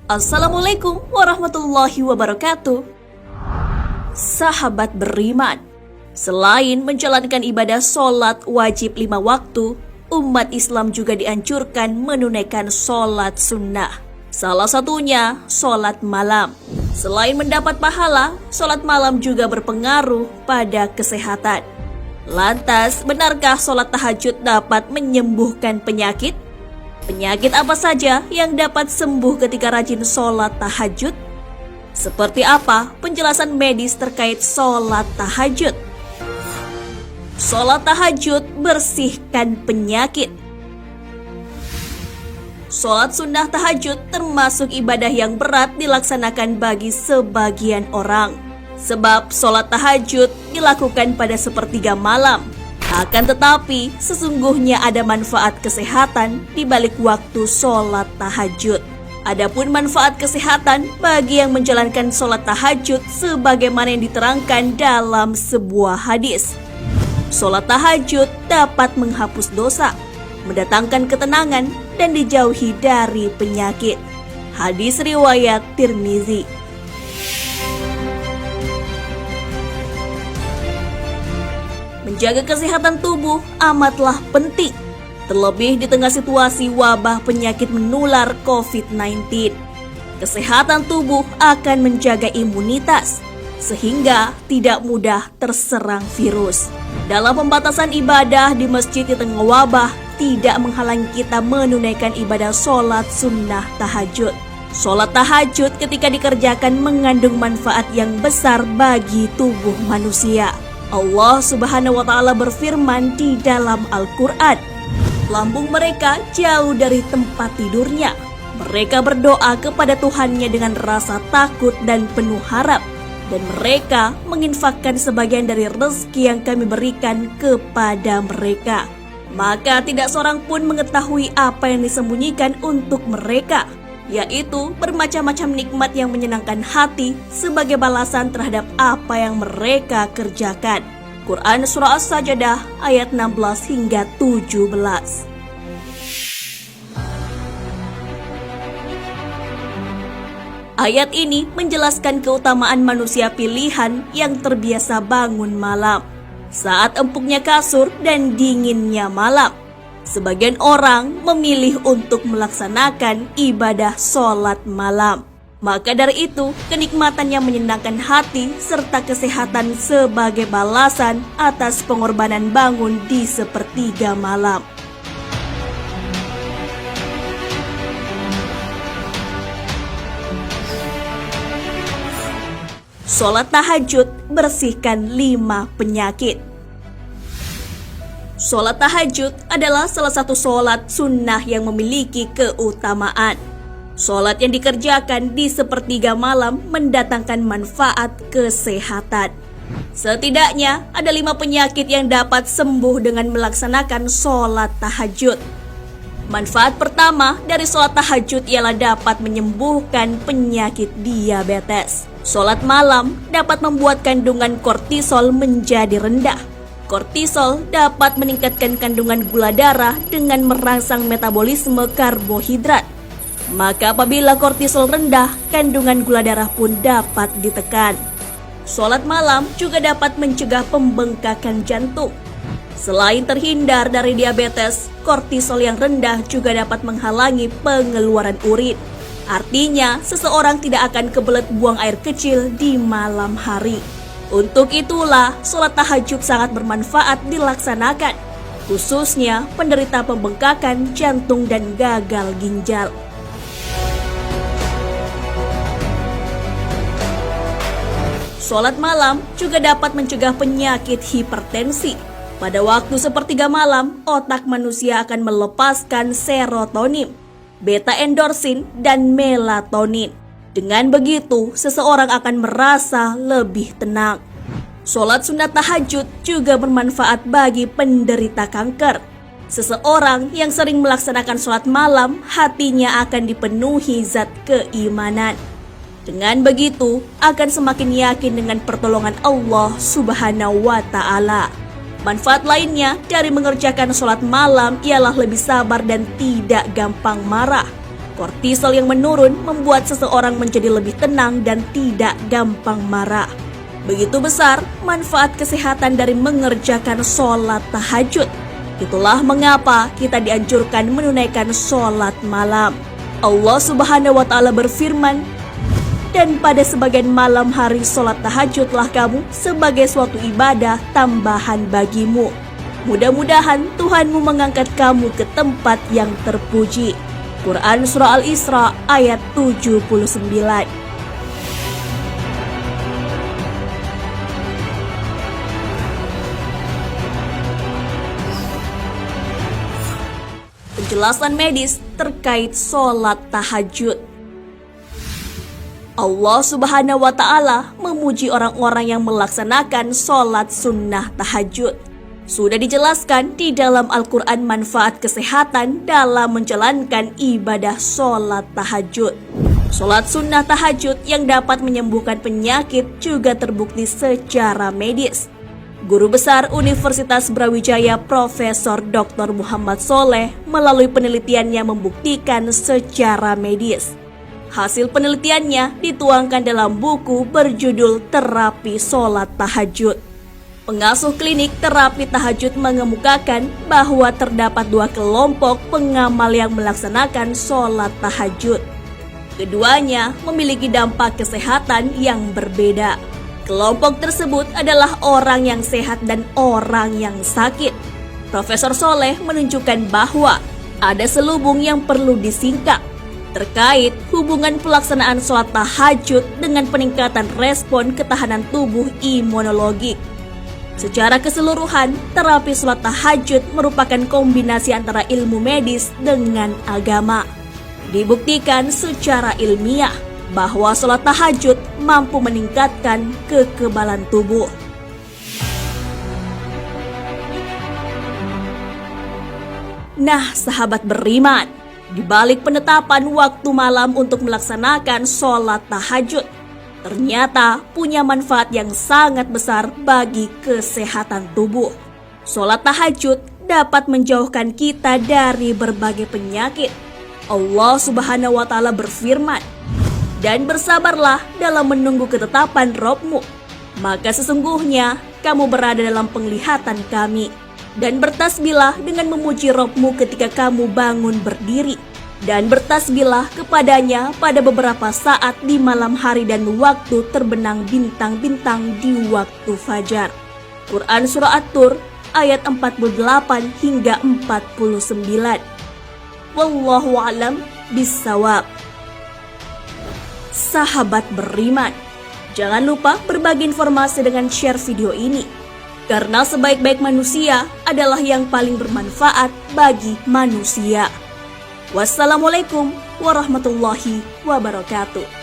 Assalamualaikum warahmatullahi wabarakatuh. Sahabat beriman, selain menjalankan ibadah sholat wajib 5 waktu, umat Islam juga dianjurkan menunaikan sholat sunnah. Salah satunya sholat malam. Selain mendapat pahala, sholat malam juga berpengaruh pada kesehatan. Lantas, benarkah sholat tahajud dapat menyembuhkan penyakit? Penyakit apa saja yang dapat sembuh ketika rajin sholat tahajud? Seperti apa penjelasan medis terkait sholat tahajud? Sholat tahajud bersihkan penyakit. Sholat sunnah tahajud termasuk ibadah yang berat dilaksanakan bagi sebagian orang. Sebab sholat tahajud dilakukan pada sepertiga malam. Akan tetapi, sesungguhnya ada manfaat kesehatan di balik waktu sholat tahajud. Adapun manfaat kesehatan bagi yang menjalankan sholat tahajud sebagaimana yang diterangkan dalam sebuah hadis. Sholat tahajud dapat menghapus dosa, mendatangkan ketenangan, dan dijauhi dari penyakit. Hadis riwayat Tirmizi. Menjaga kesehatan tubuh amatlah penting, terlebih di tengah situasi wabah penyakit menular COVID-19. Kesehatan tubuh akan menjaga imunitas, sehingga tidak mudah terserang virus. Dalam pembatasan ibadah di masjid di tengah wabah, tidak menghalangi kita menunaikan ibadah sholat sunnah tahajud. Sholat tahajud ketika dikerjakan mengandung manfaat yang besar bagi tubuh manusia. Allah Subhanahu wa Ta'ala berfirman di dalam Al-Quran, lambung mereka jauh dari tempat tidurnya. Mereka berdoa kepada Tuhannya dengan rasa takut dan penuh harap, dan mereka menginfakkan sebagian dari rezeki yang kami berikan kepada mereka. Maka tidak seorang pun mengetahui apa yang disembunyikan untuk mereka, yaitu bermacam-macam nikmat yang menyenangkan hati sebagai balasan terhadap apa yang mereka kerjakan. Quran Surah As-Sajdah ayat 16 hingga 17. Ayat ini menjelaskan keutamaan manusia pilihan yang terbiasa bangun malam saat empuknya kasur dan dinginnya malam. Sebagian orang memilih untuk melaksanakan ibadah sholat malam. Maka dari itu, kenikmatan yang menyenangkan hati serta kesehatan sebagai balasan atas pengorbanan bangun di sepertiga malam. Sholat tahajud bersihkan 5 penyakit. Sholat tahajud adalah salah satu sholat sunnah yang memiliki keutamaan. Sholat yang dikerjakan di sepertiga malam mendatangkan manfaat kesehatan. Setidaknya ada 5 penyakit yang dapat sembuh dengan melaksanakan sholat tahajud. Manfaat pertama dari sholat tahajud ialah dapat menyembuhkan penyakit diabetes. Sholat malam dapat membuat kandungan kortisol menjadi rendah. Kortisol dapat meningkatkan kandungan gula darah dengan merangsang metabolisme karbohidrat. Maka apabila kortisol rendah, kandungan gula darah pun dapat ditekan. Sholat malam juga dapat mencegah pembengkakan jantung. Selain terhindar dari diabetes, kortisol yang rendah juga dapat menghalangi pengeluaran urin. Artinya, seseorang tidak akan kebelet buang air kecil di malam hari. Untuk itulah, sholat tahajud sangat bermanfaat dilaksanakan, khususnya penderita pembengkakan jantung dan gagal ginjal. Sholat malam juga dapat mencegah penyakit hipertensi. Pada waktu sepertiga malam, otak manusia akan melepaskan serotonin, beta endorfin, dan melatonin. Dengan begitu, seseorang akan merasa lebih tenang. Sholat sunat tahajud juga bermanfaat bagi penderita kanker. Seseorang yang sering melaksanakan sholat malam, hatinya akan dipenuhi zat keimanan. Dengan begitu, akan semakin yakin dengan pertolongan Allah Subhanahu wa Ta'ala. Manfaat lainnya dari mengerjakan sholat malam ialah lebih sabar dan tidak gampang marah. Kortisol yang menurun membuat seseorang menjadi lebih tenang dan tidak gampang marah. Begitu besar manfaat kesehatan dari mengerjakan sholat tahajud. Itulah mengapa kita dianjurkan menunaikan sholat malam. Allah Subhanahu wa Ta'ala berfirman, "Dan pada sebagian malam hari sholat tahajudlah kamu sebagai suatu ibadah tambahan bagimu. Mudah-mudahan Tuhanmu mengangkat kamu ke tempat yang terpuji." Quran Surah Al-Isra ayat 79. Penjelasan medis terkait sholat tahajud. Allah Subhanahu wa Ta'ala memuji orang-orang yang melaksanakan sholat sunnah tahajud. Sudah dijelaskan di dalam Al-Quran manfaat kesehatan dalam menjalankan ibadah sholat tahajud. Sholat sunnah tahajud yang dapat menyembuhkan penyakit juga terbukti secara medis. Guru Besar Universitas Brawijaya Profesor Dr. Muhammad Soleh melalui penelitiannya membuktikan secara medis. Hasil penelitiannya dituangkan dalam buku berjudul Terapi Sholat Tahajud. Pengasuh klinik terapi tahajud mengemukakan bahwa terdapat dua kelompok pengamal yang melaksanakan sholat tahajud. Keduanya memiliki dampak kesehatan yang berbeda. Kelompok tersebut adalah orang yang sehat dan orang yang sakit. Profesor Soleh menunjukkan bahwa ada selubung yang perlu disingkap terkait hubungan pelaksanaan sholat tahajud dengan peningkatan respon ketahanan tubuh imunologik. Secara keseluruhan, terapi sholat tahajud merupakan kombinasi antara ilmu medis dengan agama. Dibuktikan secara ilmiah bahwa sholat tahajud mampu meningkatkan kekebalan tubuh. Nah, sahabat beriman, di balik penetapan waktu malam untuk melaksanakan sholat tahajud, ternyata punya manfaat yang sangat besar bagi kesehatan tubuh. Sholat tahajud dapat menjauhkan kita dari berbagai penyakit. Allah Subhanahu wa Ta'ala berfirman, "Dan bersabarlah dalam menunggu ketetapan Rabb-mu, maka sesungguhnya kamu berada dalam penglihatan kami. Dan bertasbihlah dengan memuji Rabb-mu ketika kamu bangun berdiri. Dan bertasbihlah kepadanya pada beberapa saat di malam hari dan waktu terbenam bintang-bintang di waktu fajar." Quran Surah At-Tur ayat 48 hingga 49. Wallahu a'lam bissawab. Sahabat beriman, jangan lupa berbagi informasi dengan share video ini, karena sebaik-baik manusia adalah yang paling bermanfaat bagi manusia. Wassalamualaikum warahmatullahi wabarakatuh.